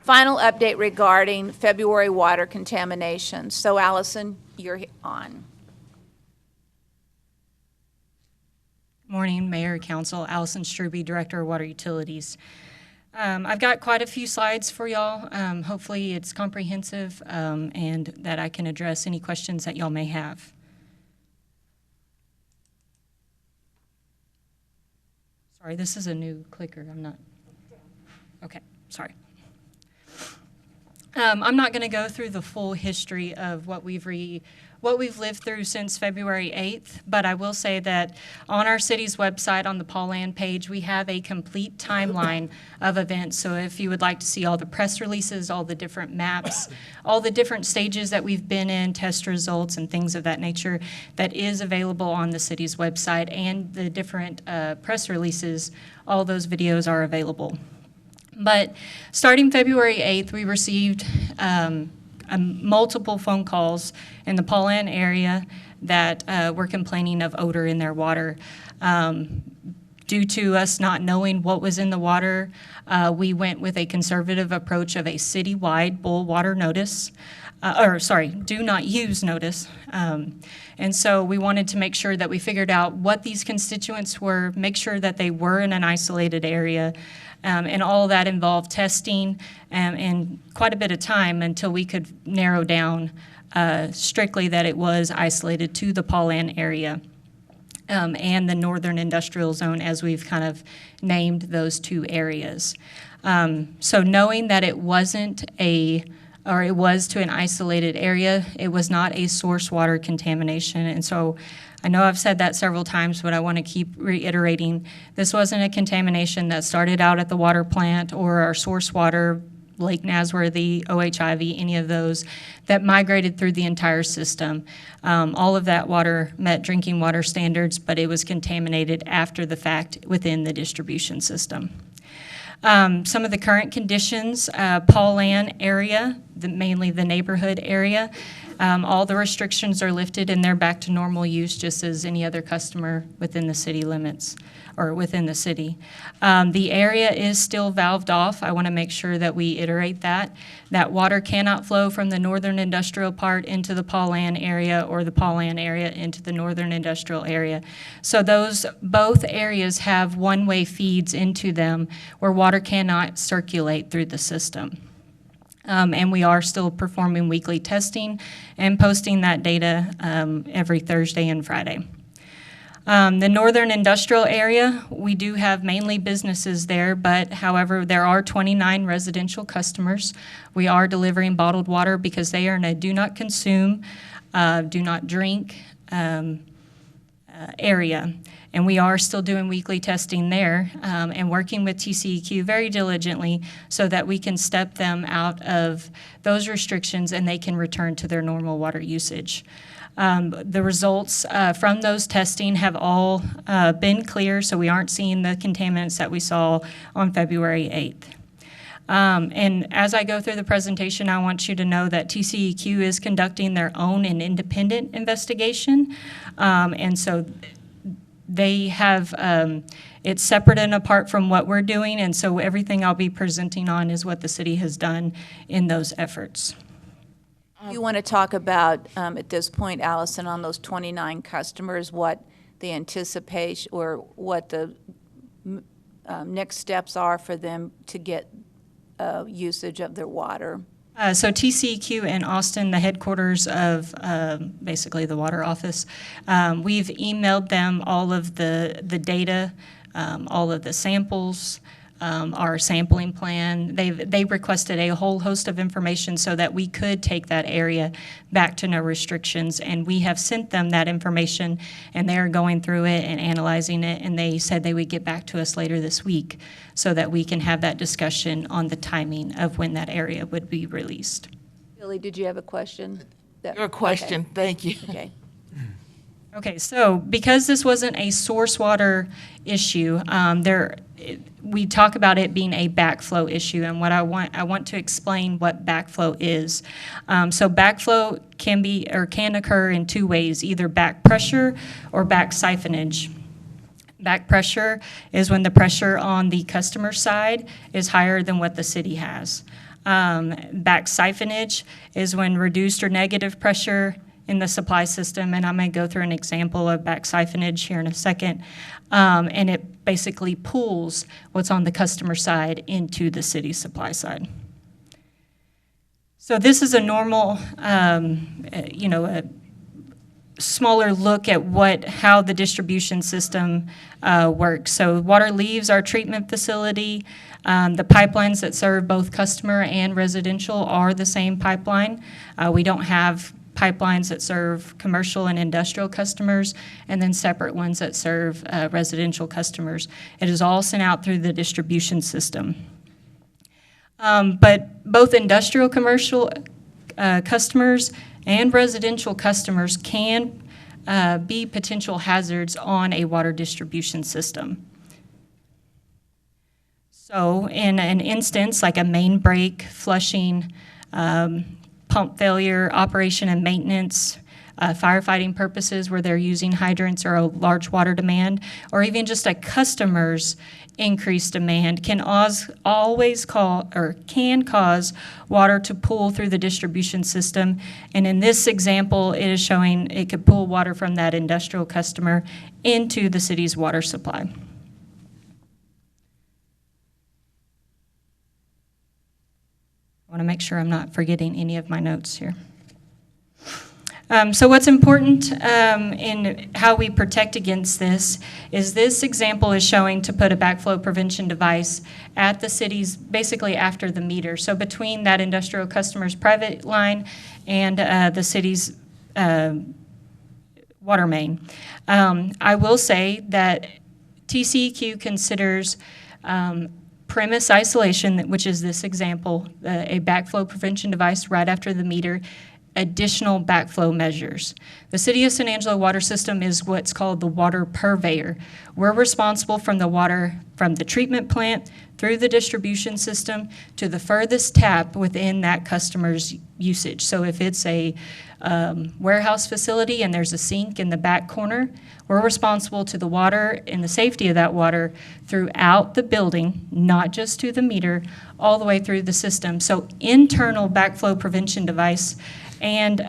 Final update regarding February water contamination. So Allison, you're on. Morning, Mayor, Council. Allison Struby, Director of Water Utilities. I've got quite a few slides for y'all. Hopefully it's comprehensive and that I can address any questions that y'all may have. Sorry, this is a new clicker. I'm not. Okay, sorry. I'm not going to go through the full history of what we've lived through since February 8th, but I will say that on our city's website, on the PaulAnn page, we have a complete timeline of events. So if you would like to see all the press releases, all the different maps, all the different stages that we've been in, test results, and things of that nature, that is available on the city's website, and the different press releases, all those videos are available. But starting February 8th, we received multiple phone calls in the PaulAnn area that were complaining of odor in their water. Due to us not knowing what was in the water, we went with a conservative approach of a citywide boil water notice, do not use notice. And so we wanted to make sure that we figured out what these constituents were, make sure that they were in an isolated area, and all of that involved testing and quite a bit of time until we could narrow down strictly that it was isolated to the PaulAnn area and the northern industrial zone, as we've kind of named those two areas. So knowing that it was to an isolated area, it was not a source water contamination. And so I know I've said that several times, but I want to keep reiterating, this wasn't a contamination that started out at the water plant or our source water, Lake Nasworthy, OHIV, any of those, that migrated through the entire system. All of that water met drinking water standards, but it was contaminated after the fact within the distribution system. Some of the current conditions, PaulAnn area, mainly the neighborhood area, all the restrictions are lifted and they're back to normal use just as any other customer within the city limits or within the city. The area is still valved off. I want to make sure that we iterate that. That water cannot flow from the northern industrial part into the PaulAnn area or the PaulAnn area into the northern industrial area. So both areas have one-way feeds into them where water cannot circulate through the system. And we are still performing weekly testing and posting that data every Thursday and Friday. The northern industrial area, we do have mainly businesses there, but however, there are 29 residential customers. We are delivering bottled water because they are in a do not consume, do not drink area. And we are still doing weekly testing there and working with TCEQ very diligently so that we can step them out of those restrictions and they can return to their normal water usage. The results from those testing have all been clear, so we aren't seeing the contaminants that we saw on February 8th. And as I go through the presentation, I want you to know that TCEQ is conducting their own and independent investigation. And so they have, it's separate and apart from what we're doing, and so everything I'll be presenting on is what the city has done in those efforts. You want to talk about, at this point, Allison, on those 29 customers, what the anticipation or what the next steps are for them to get usage of their water? So TCEQ in Austin, the headquarters of basically the water office, we've emailed them all of the data, all of the samples, our sampling plan. They requested a whole host of information so that we could take that area back to no restrictions, and we have sent them that information, and they are going through it and analyzing it, and they said they would get back to us later this week so that we can have that discussion on the timing of when that area would be released. Billy, did you have a question? Your question, okay. Thank you. Okay. Okay, so because this wasn't a source water issue, we talk about it being a backflow issue, and what I want to explain what backflow is. So backflow can occur in two ways, either back pressure or back siphonage. Back pressure is when the pressure on the customer side is higher than what the city has. Back siphonage is when reduced or negative pressure in the supply system, and I'm going to go through an example of back siphonage here in a second, and it basically pulls what's on the customer side into the city supply side. So this is a normal, a smaller look at how the distribution system works. So water leaves our treatment facility. The pipelines that serve both customer and residential are the same pipeline. We don't have pipelines that serve commercial and industrial customers, and then separate ones that serve residential customers. It is all sent out through the distribution system. But both industrial commercial customers and residential customers can be potential hazards on a water distribution system. So in an instance like a main break, flushing, pump failure, operation and maintenance, firefighting purposes where they're using hydrants or a large water demand, or even just a customer's increased demand can cause water to pool through the distribution system. And in this example, it is showing it could pull water from that industrial customer into the city's water supply. I want to make sure I'm not forgetting any of my notes here. So what's important in how we protect against this is this example is showing to put a backflow prevention device at the city's, basically after the meter. So between that industrial customer's private line and the city's water main. I will say that TCEQ considers premise isolation, which is this example, a backflow prevention device right after the meter, additional backflow measures. The City of San Angelo water system is what's called the water purveyor. We're responsible from the water from the treatment plant through the distribution system to the furthest tap within that customer's usage. So if it's a warehouse facility and there's a sink in the back corner, we're responsible to the water and the safety of that water throughout the building, not just to the meter, all the way through the system. So internal backflow prevention device and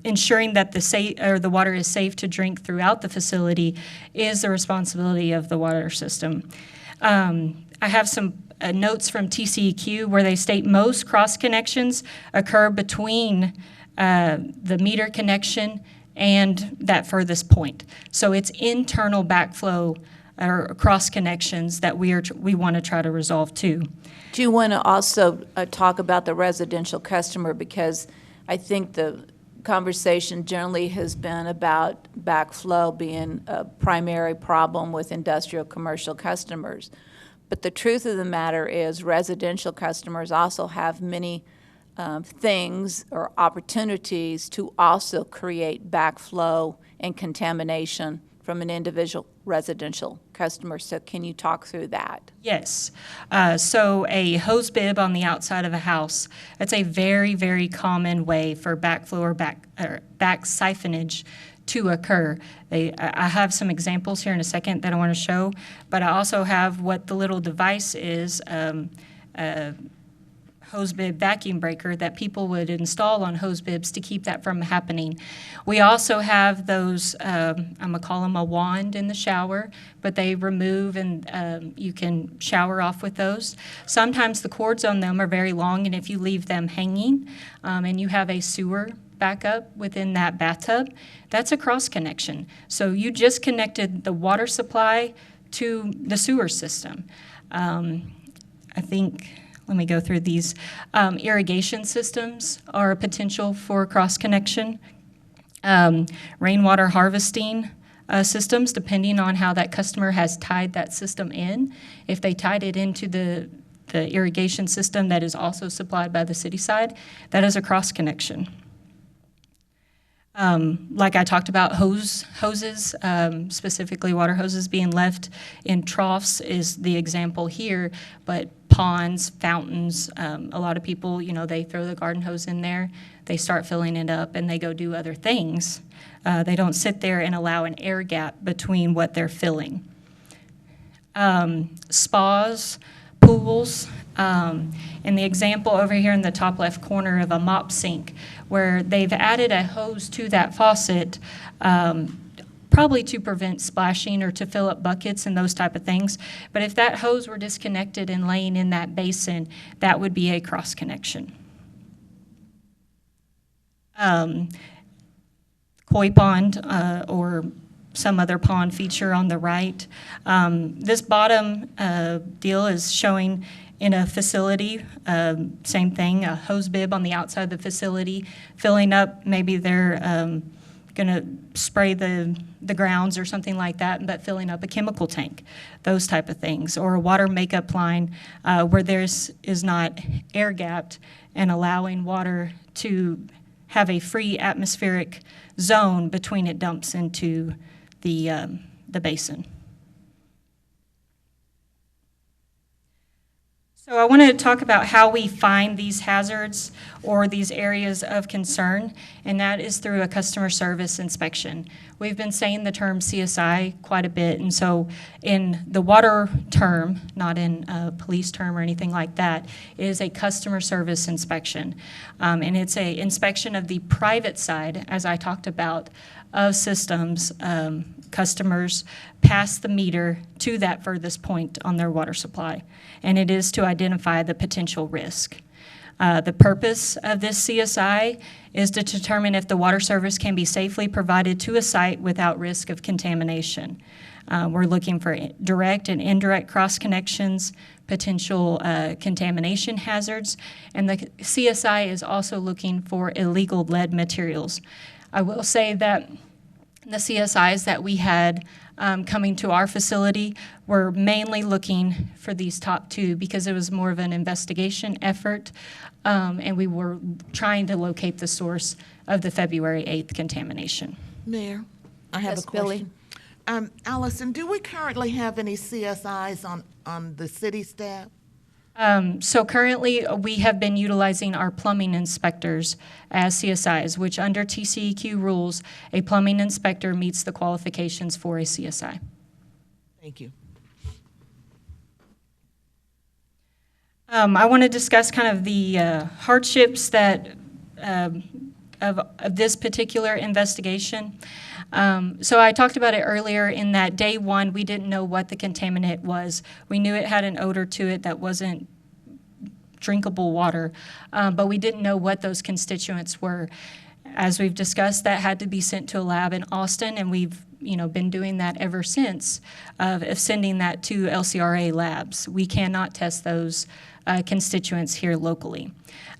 ensuring that the water is safe to drink throughout the facility is the responsibility of the water system. I have some notes from TCEQ where they state most cross connections occur between the meter connection and that furthest point. So it's internal backflow or cross connections that we want to try to resolve too. Do you want to also talk about the residential customer, because I think the conversation generally has been about backflow being a primary problem with industrial commercial customers. But the truth of the matter is residential customers also have many things or opportunities to also create backflow and contamination from an individual residential customer. So can you talk through that? Yes. So a hose bib on the outside of a house, that's a very, very common way for backflow or back siphonage to occur. I have some examples here in a second that I want to show, but I also have what the little device is, hose bib vacuum breaker that people would install on hose bibs to keep that from happening. We also have those, I'm going to call them a wand in the shower, but they remove and you can shower off with those. Sometimes the cords on them are very long, and if you leave them hanging and you have a sewer backup within that bathtub, that's a cross connection. So you just connected the water supply to the sewer system. I think, let me go through these. Irrigation systems are a potential for cross connection. Rainwater harvesting systems, depending on how that customer has tied that system in. If they tied it into the irrigation system that is also supplied by the city side, that is a cross connection. Like I talked about, hoses, specifically water hoses being left in troughs is the example here, but ponds, fountains, a lot of people, they throw the garden hose in there, they start filling it up, and they go do other things. They don't sit there and allow an air gap between what they're filling. Spas, pools, And the example over here in the top left corner of a mop sink, where they've added a hose to that faucet, probably to prevent splashing or to fill up buckets and those type of things. But if that hose were disconnected and laying in that basin, that would be a cross connection. Koi pond or some other pond feature on the right. This bottom deal is showing in a facility, same thing, a hose bib on the outside of the facility, filling up, maybe they're going to spray the grounds or something like that, but filling up a chemical tank, those type of things, or a water makeup line where there's is not air gapped and allowing water to have a free atmospheric zone between it dumps into the basin. So I want to talk about how we find these hazards or these areas of concern, and that is through a customer service inspection. We've been saying the term CSI quite a bit, and so in the water term, not in a police term or anything like that, is a customer service inspection. And it's an inspection of the private side, as I talked about, of systems. Customers pass the meter to that furthest point on their water supply, and it is to identify the potential risk. The purpose of this CSI is to determine if the water service can be safely provided to a site without risk of contamination. We're looking for direct and indirect cross connections, potential contamination hazards, and the CSI is also looking for illegal lead materials. I will say that the CSIs that we had coming to our facility were mainly looking for these top two because it was more of an investigation effort, and we were trying to locate the source of the February 8th contamination. Mayor, I have Yes, a question. Billy. Allison, do we currently have any CSIs on the city staff? So currently, we have been utilizing our plumbing inspectors as CSIs, which under TCEQ rules, a plumbing inspector meets the qualifications for a CSI. Thank you. I want to discuss kind of the hardships that of this particular investigation. So I talked about it earlier in that day one, we didn't know what the contaminant was. We knew it had an odor to it that wasn't drinkable water, but we didn't know what those constituents were. As we've discussed, that had to be sent to a lab in Austin, and we've been doing that ever since, of sending that to LCRA labs. We cannot test those constituents here locally.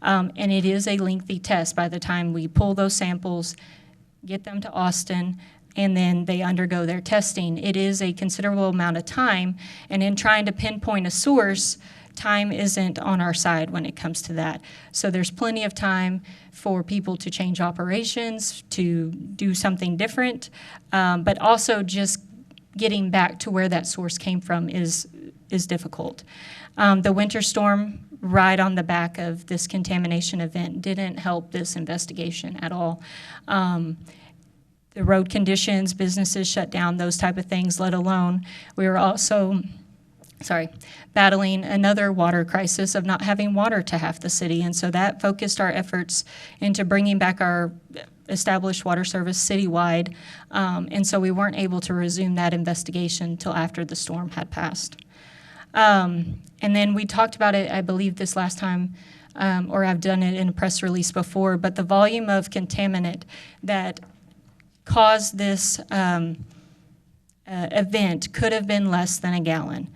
And it is a lengthy test by the time we pull those samples, get them to Austin, and then they undergo their testing. It is a considerable amount of time, and in trying to pinpoint a source, time isn't on our side when it comes to that. So there's plenty of time for people to change operations, to do something different, but also just getting back to where that source came from is difficult. The winter storm right on the back of this contamination event didn't help this investigation at all. The road conditions, businesses shut down, those type of things, let alone we were also battling another water crisis of not having water to half the city. And so that focused our efforts into bringing back our established water service citywide. And so we weren't able to resume that investigation until after the storm had passed. And then we talked about it, I believe, this last time, or I've done it in a press release before, but the volume of contaminant that caused this event could have been less than a gallon.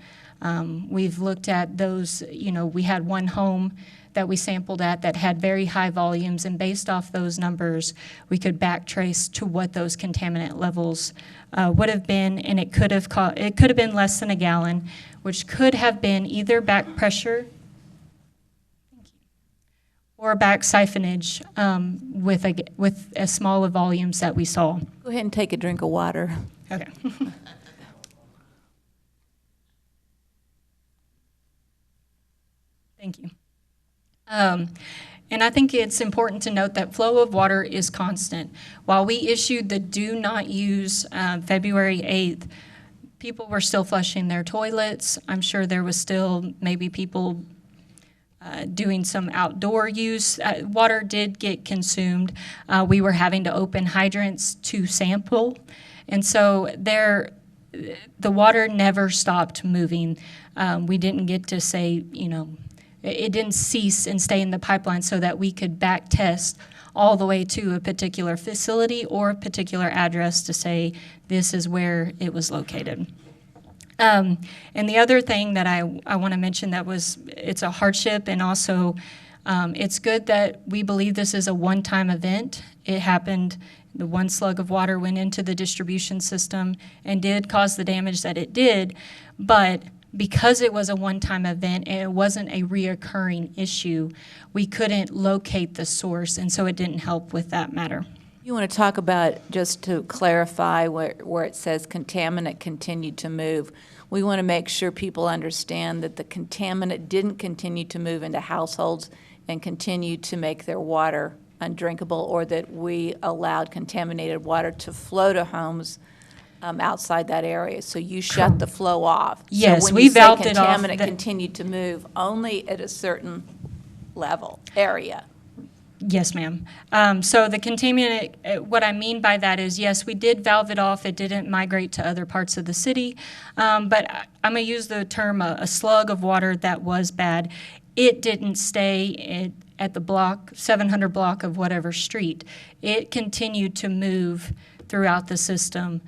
We've looked at those, we had one home that we sampled at that had very high volumes, and based off those numbers, we could backtrace to what those contaminant levels would have been, and it could have been less than a gallon, which could have been either back pressure or back siphonage with as small of volumes that we saw. Go ahead and take a drink of water. Okay. Thank you. And I think it's important to note that flow of water is constant. While we issued the do not use February 8th, people were still flushing their toilets. I'm sure there was still maybe people doing some outdoor use. Water did get consumed. We were having to open hydrants to sample. And so the water never stopped moving. We didn't get to say, it didn't cease and stay in the pipeline so that we could back test all the way to a particular facility or a particular address to say this is where it was located. And the other thing that I want to mention it's a hardship, and also it's good that we believe this is a one-time event. It happened, the one slug of water went into the distribution system and did cause the damage that it did, but because it was a one-time event and it wasn't a reoccurring issue, we couldn't locate the source, and so it didn't help with that matter. You want to talk about, just to clarify where it says contaminant continued to move, we want to make sure people understand that the contaminant didn't continue to move into households and continue to make their water undrinkable, or that we allowed contaminated water to flow to homes outside that area. So you shut the flow off. Yes, so when we you say valved it off. contaminant continued to move only at a certain level, area. Yes, ma'am. So the contaminant, what I mean by that is, yes, we did valve it off. It didn't migrate to other parts of the city. But I'm going to use the term a slug of water that was bad. It didn't stay at the block, 700 block of whatever street. It continued to move throughout the system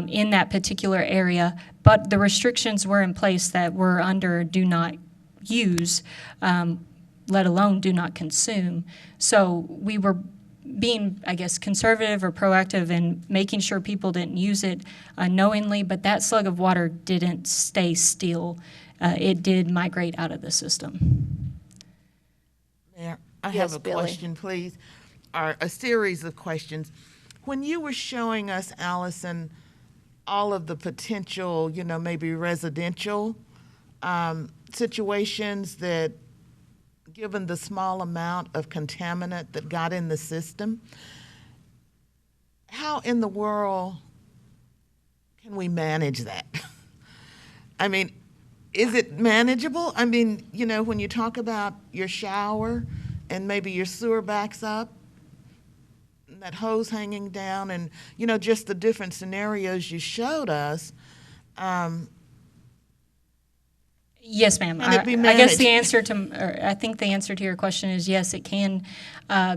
in that particular area. But the restrictions were in place that were under do not use, let alone do not consume. So we were being, I guess, conservative or proactive in making sure people didn't use it knowingly, but that slug of water didn't stay still. It did migrate out of the system. Mayor, I Yes, have a Billy. question, please, or a series of questions. When you were showing us, Allison, all of the potential, maybe residential situations that, given the small amount of contaminant that got in the system, how in the world can we manage that? I mean, is it manageable? I mean, when you talk about your shower and maybe your sewer backs up, and that hose hanging down, and, just the different scenarios you showed us, Yes, ma'am. Can it be I guess managed? I think the answer to your question is yes, it can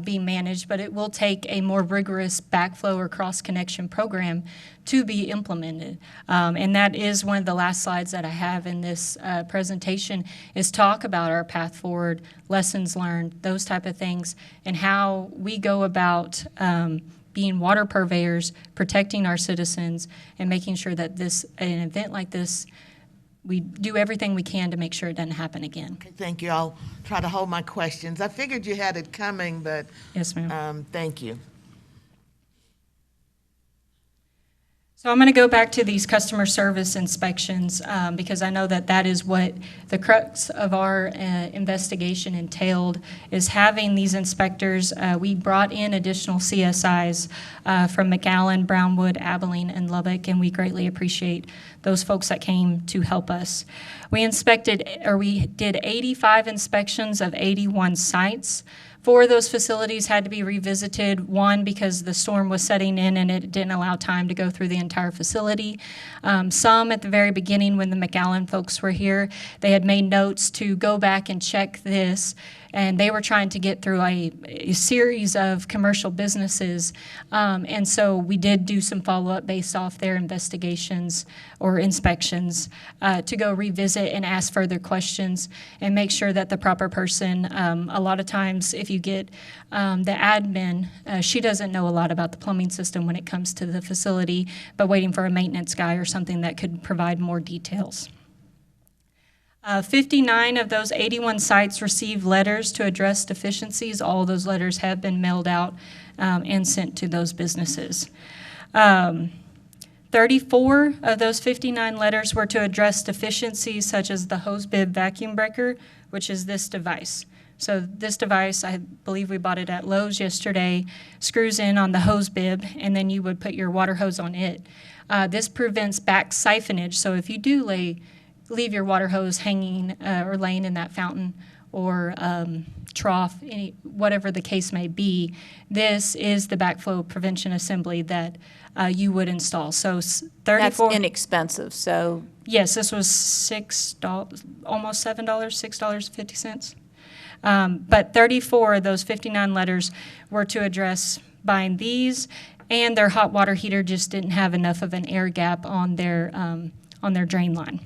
be managed, but it will take a more rigorous backflow or cross-connection program to be implemented. And that is one of the last slides that I have in this presentation, is talk about our path forward, lessons learned, those type of things, and how we go about being water purveyors, protecting our citizens, and making sure that an event like this, we do everything we can to make sure it doesn't happen again. Okay, thank you. I'll try to hold my questions. I figured you had it coming, but Yes, ma'am. thank you. So I'm going to go back to these customer service inspections because I know that is what the crux of our investigation entailed, is having these inspectors. We brought in additional CSIs from McAllen, Brownwood, Abilene, and Lubbock, and we greatly appreciate those folks that came to help us. We did 85 inspections of 81 sites. 4 of those facilities had to be revisited, one because the storm was setting in and it didn't allow time to go through the entire facility. Some at the very beginning when the McAllen folks were here, they had made notes to go back and check this, and they were trying to get through a series of commercial businesses. And so we did do some follow-up based off their investigations or inspections to go revisit and ask further questions and make sure that the proper person, a lot of times if you get the admin, she doesn't know a lot about the plumbing system when it comes to the facility, but waiting for a maintenance guy or something that could provide more details. 59 of those 81 sites received letters to address deficiencies. All those letters have been mailed out and sent to those businesses. 34 of those 59 letters were to address deficiencies such as the hose bib vacuum breaker, which is this device. So this device, I believe we bought it at Lowe's yesterday, screws in on the hose bib, and then you would put your water hose on it. This prevents back siphonage. So if you do lay leave your water hose hanging or laying in that fountain or trough, whatever the case may be, this is the backflow prevention assembly that you would install. So That's 34. inexpensive, so Yes, this was $6, almost $7, $6.50. But 34 of those 59 letters were to address buying these, and their hot water heater just didn't have enough of an air gap on their drain line.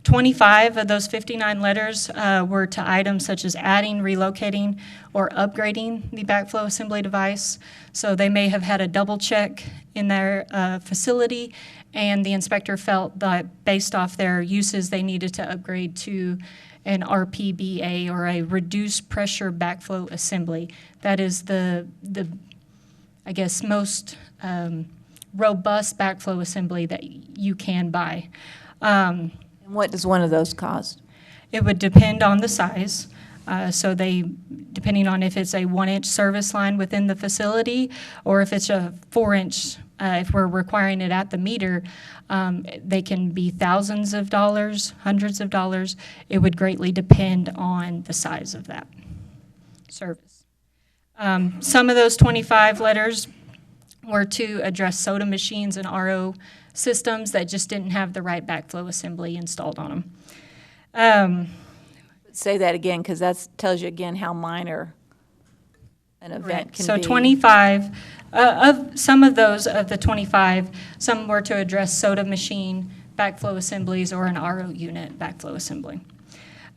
25 of those 59 letters were to items such as adding, relocating, or upgrading the backflow assembly device. So they may have had a double check in their facility, and the inspector felt that based off their uses, they needed to upgrade to an RPBA, or a reduced pressure backflow assembly. That is the I guess, most robust backflow assembly that you can buy. and what does one of those cost? It would depend on the size. So depending on if it's a 1-inch service line within the facility, or if it's a 4-inch, if we're requiring it at the meter, they can be thousands of dollars, hundreds of dollars. It would greatly depend on the size of that service. Some of those 25 letters were to address soda machines and RO systems that just didn't have the right backflow assembly installed on them. Say that again, because that tells you again how minor an event can be. So 25, of some of those of the 25, some were to address soda machine backflow assemblies or an RO unit backflow assembly.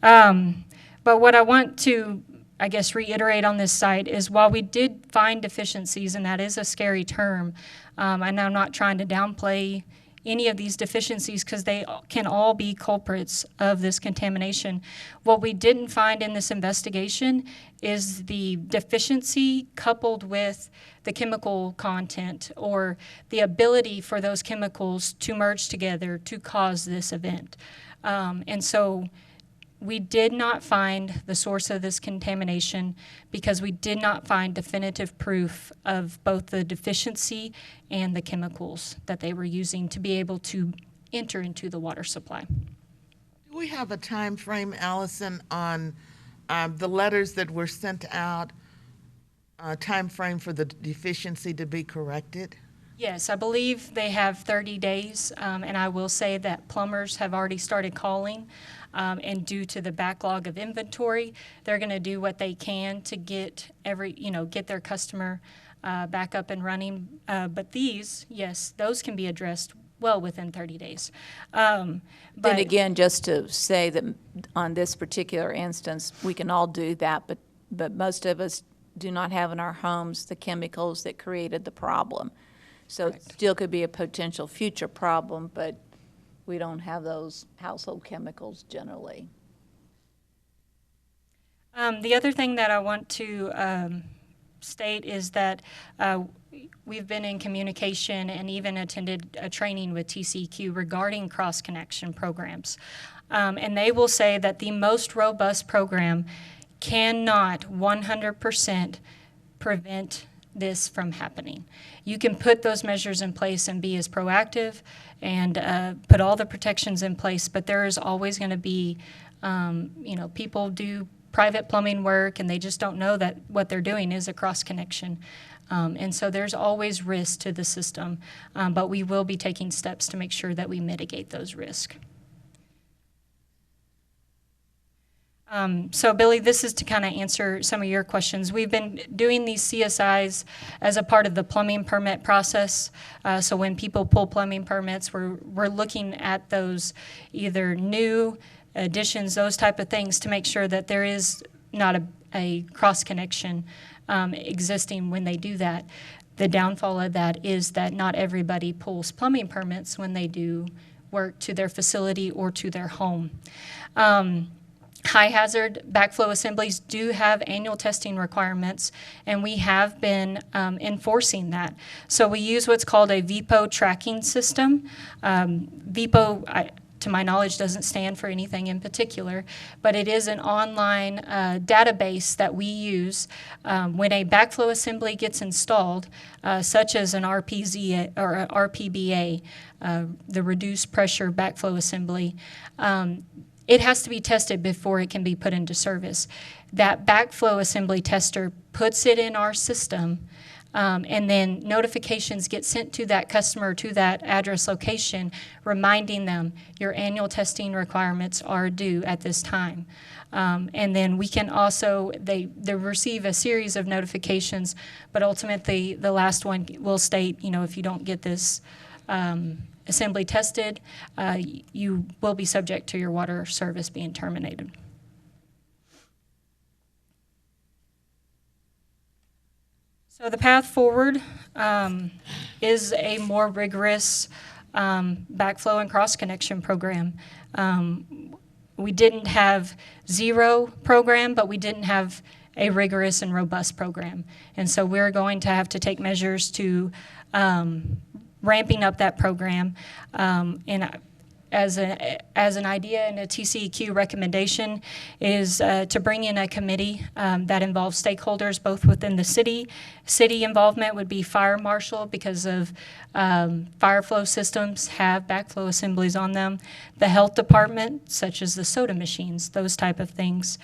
But what I want to, I guess, reiterate on this site is while we did find deficiencies, and that is a scary term, and I'm not trying to downplay any of these deficiencies because they can all be culprits of this contamination. What we didn't find in this investigation is the deficiency coupled with the chemical content or the ability for those chemicals to merge together to cause this event. And so we did not find the source of this contamination because we did not find definitive proof of both the deficiency and the chemicals that they were using to be able to enter into the water supply. Do we have a time frame, Allison, on the letters that were sent out, time frame for the deficiency to be corrected? Yes, I believe they have 30 days, and I will say that plumbers have already started calling, and due to the backlog of inventory, they're going to do what they can to get get their customer back up and running. But these, yes, those can be addressed well within 30 days. Then again, just to say that on this particular instance, we can all do that, but most of us do not have in our homes the chemicals that created the problem. So it still could be a potential future problem, but we don't have those household chemicals generally. The other thing that I want to state is that we've been in communication and even attended a training with TCEQ regarding cross-connection programs. And they will say that the most robust program cannot 100% prevent this from happening. You can put those measures in place and be as proactive and put all the protections in place, but there is always going to be, people do private plumbing work and they just don't know that what they're doing is a cross connection. And so there's always risk to the system, but we will be taking steps to make sure that we mitigate those risks. So Billy, this is to kind of answer some of your questions. We've been doing these CSIs as a part of the plumbing permit process. So when people pull plumbing permits, we're looking at those either new additions, those type of things to make sure that there is not a cross connection existing when they do that. The downfall of that is that not everybody pulls plumbing permits when they do work to their facility or to their home. High hazard backflow assemblies do have annual testing requirements, and we have been enforcing that. So we use what's called a VPO tracking system. VPO, to my knowledge, doesn't stand for anything in particular, but it is an online database that we use when a backflow assembly gets installed, such as an RPZ or a RPBA, the reduced pressure backflow assembly. It has to be tested before it can be put into service. That backflow assembly tester puts it in our system, and then notifications get sent to that customer, to that address location, reminding them your annual testing requirements are due at this time. And then we can also, they receive a series of notifications, but ultimately the last one will state, if you don't get this assembly tested, you will be subject to your water service being terminated. So the path forward is a more rigorous backflow and cross-connection program. We didn't have zero program, but we didn't have a rigorous and robust program. And so we're going to have to take measures to ramping up that program. And as an idea and a TCEQ recommendation is to bring in a committee that involves stakeholders both within the city. City involvement would be fire marshal because of fire flow systems have backflow assemblies on them. The health department, such as the soda machines, those type of things.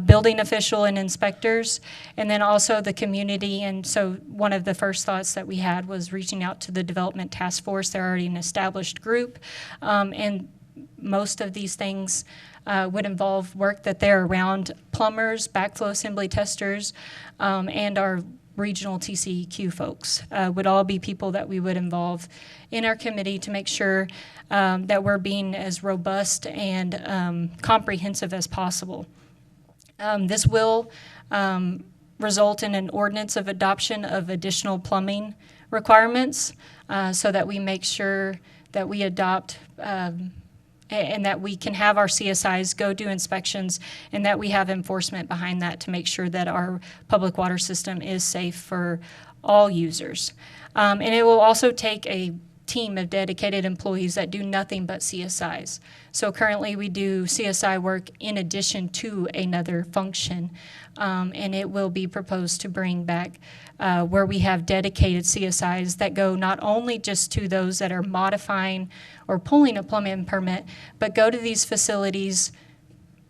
Building official and inspectors, and then also the community. And so one of the first thoughts that we had was reaching out to the development task force. They're already an established group. And most of these things would involve work that they're around plumbers, backflow assembly testers, and our regional TCEQ folks would all be people that we would involve in our committee to make sure that we're being as robust and comprehensive as possible. This will result in an ordinance of adoption of additional plumbing requirements so that we make sure that we adopt and that we can have our CSIs go do inspections and that we have enforcement behind that to make sure that our public water system is safe for all users. And it will also take a team of dedicated employees that do nothing but CSIs. So currently we do CSI work in addition to another function, and it will be proposed to bring back where we have dedicated CSIs that go not only just to those that are modifying or pulling a plumbing permit, but go to these facilities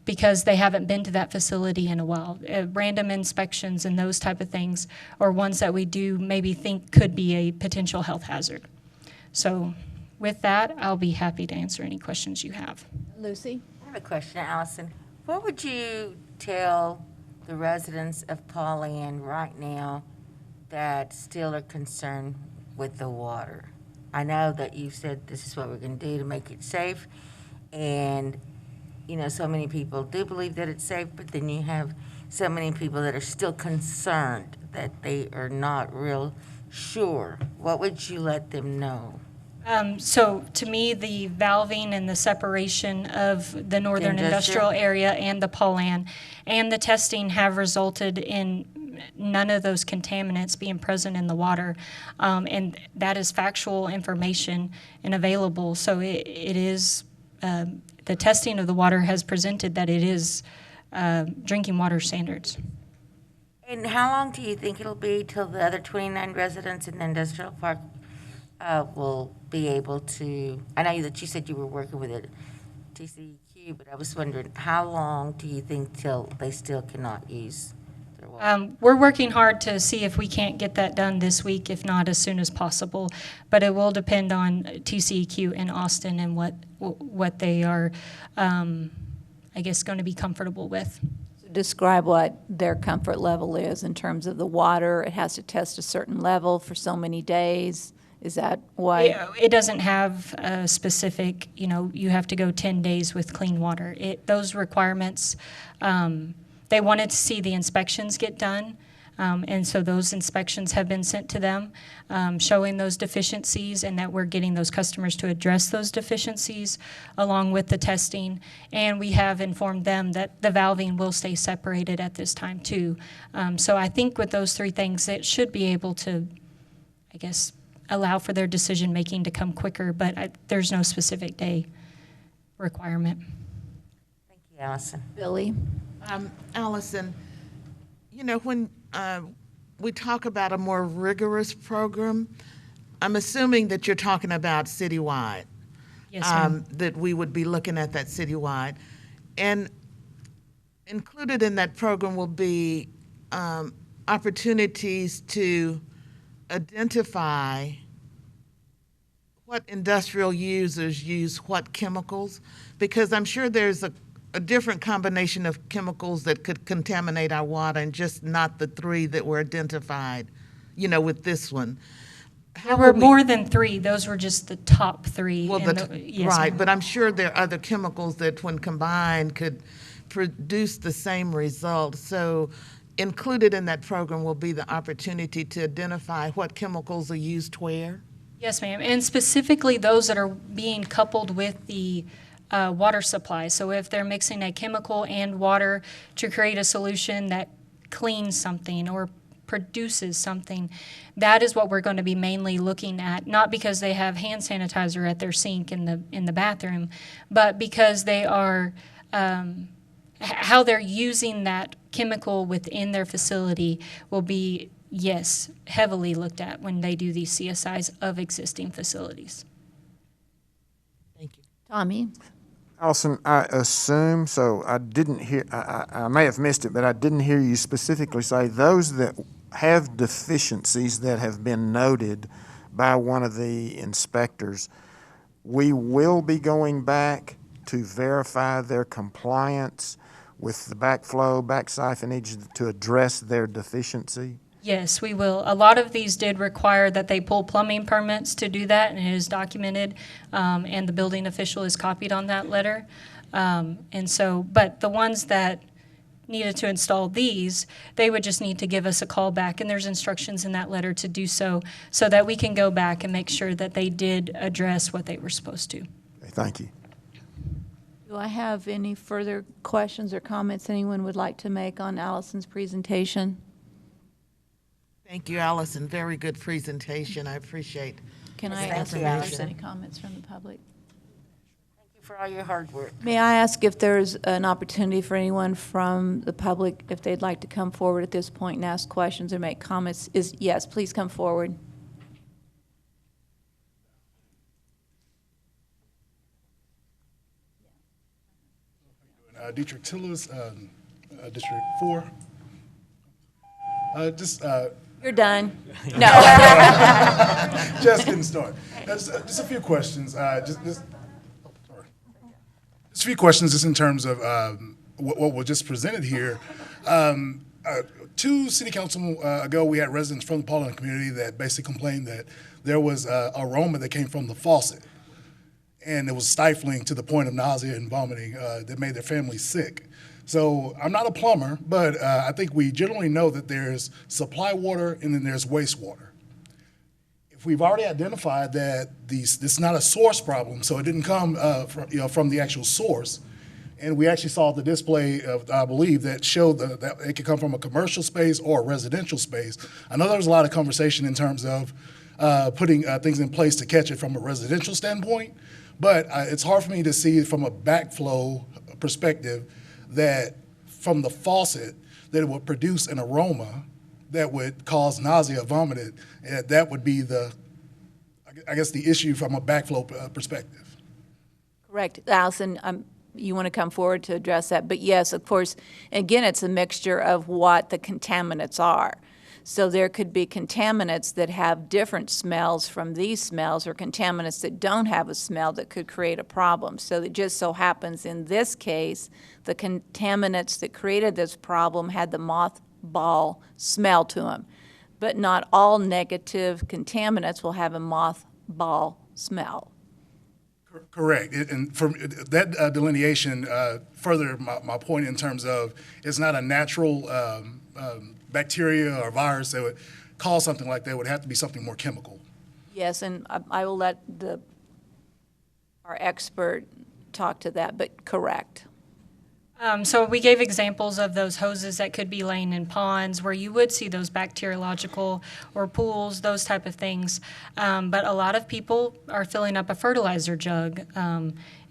because they haven't been to that facility in a while. Random inspections and those type of things are ones that we do maybe think could be a potential health hazard. So with that, I'll be happy to answer any questions you have. Lucy? I have a question, Allison. What would you tell the residents of PaulAnn right now that still are concerned with the water? I know that you said this is what we're going to do to make it safe, and so many people do believe that it's safe, but then you have so many people that are still concerned that they are not real sure. What would you let them know? So to me, the valving and the separation of the northern industrial area and the PaulAnn and the testing have resulted in none of those contaminants being present in the water. And that is factual information and available. So it is, the testing of the water has presented that it is drinking water standards. And how long do you think it'll be till the other 29 residents in the industrial park will be able to, I know that you said you were working with it, TCEQ, but I was wondering, how long do you think till they still cannot use their water? We're working hard to see if we can't get that done this week, if not as soon as possible. But it will depend on TCEQ in Austin and what they are, I guess, going to be comfortable with. Describe what their comfort level is in terms of the water. It has to test a certain level for so many days. Is that why? It doesn't have a specific, you have to go 10 days with clean water. Those requirements, they wanted to see the inspections get done. And so those inspections have been sent to them, showing those deficiencies and that we're getting those customers to address those deficiencies along with the testing. And we have informed them that the valving will stay separated at this time too. So I think with those three things, it should be able to, I guess, allow for their decision making to come quicker, but there's no specific day requirement. Thank you, Allison. Billy? Allison, you know, when we talk about a more rigorous program, I'm assuming that you're talking about citywide. Yes, ma'am. That we would be looking at that citywide. And included in that program will be opportunities to identify what industrial users use what chemicals, because I'm sure there's a different combination of chemicals that could contaminate our water and just not the three that were identified, you know, with this one. There were more than 3. Those were just the top 3. Well, Yes, right, ma'am. but I'm sure there are other chemicals that when combined could produce the same result. So included in that program will be the opportunity to identify what chemicals are used where. Yes, ma'am. And specifically those that are being coupled with the water supply. So if they're mixing a chemical and water to create a solution that cleans something or produces something, that is what we're going to be mainly looking at, not because they have hand sanitizer at their sink in the bathroom, but because they are how they're using that chemical within their facility will be, yes, heavily looked at when they do these CSIs of existing facilities. Thank you. Tommy? Allison, I assume, so I didn't hear, I may have missed it, but I didn't hear you specifically say those that have deficiencies that have been noted by one of the inspectors, we will be going back to verify their compliance with the backflow, back siphonage to address their deficiency? Yes, we will. A lot of these did require that they pull plumbing permits to do that, and it is documented, and the building official is copied on that letter. And so, but the ones that needed to install these, they would just need to give us a call back, and there's instructions in that letter to do so, so that we can go back and make sure that they did address what they were supposed to. Okay, thank you. Do I have any further questions or comments anyone would like to make on Allison's presentation? Thank you, Allison. Very good presentation. I appreciate. Can I Thank ask you, if there's Allison. any comments from the public? Thank you for all your hard work. May I ask if there's an opportunity for anyone from the public, if they'd like to come forward at this point and ask questions or make comments? Yes, please come forward. Dietrich Tillers, District 4. You're done. No. Just getting started. Just a few questions. Just a few questions just in terms of what was just presented here. 2 city council ago, we had residents from the PaulAnn community that basically complained that there was aroma that came from the faucet. And it was stifling to the point of nausea and vomiting that made their families sick. So I'm not a plumber, but I think we generally know that there's supply water and then there's wastewater. If we've already identified that this is not a source problem, so it didn't come from the actual source, and we actually saw the display of, I believe, that showed that it could come from a commercial space or a residential space. I know there was a lot of conversation in terms of putting things in place to catch it from a residential standpoint, but it's hard for me to see from a backflow perspective that from the faucet that it would produce an aroma that would cause nausea or vomiting. That would be I guess the issue from a backflow perspective. Correct. Allison, you want to come forward to address that? But yes, of course, again, it's a mixture of what the contaminants are. So there could be contaminants that have different smells from these smells, or contaminants that don't have a smell that could create a problem. So it just so happens in this case, the contaminants that created this problem had the mothball smell to them. But not all negative contaminants will have a mothball smell. Correct. And from that delineation, further my point in terms of it's not a natural bacteria or virus that would cause something like that. It would have to be something more chemical. Yes, and I will let our expert talk to that, but correct. So we gave examples of those hoses that could be laying in ponds where you would see those bacteriological or pools, those type of things. But a lot of people are filling up a fertilizer jug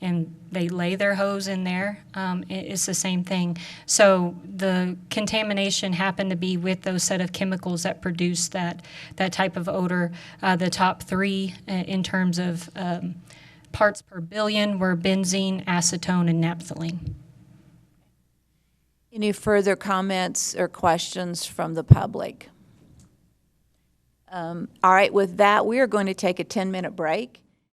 and they lay their hose in there. It's the same thing. So the contamination happened to be with those set of chemicals that produce that type of odor. The top three in terms of parts per billion were benzene, acetone, and naphthalene. Any further comments or questions from the public? All right, with that, we are going to take a 10-minute break.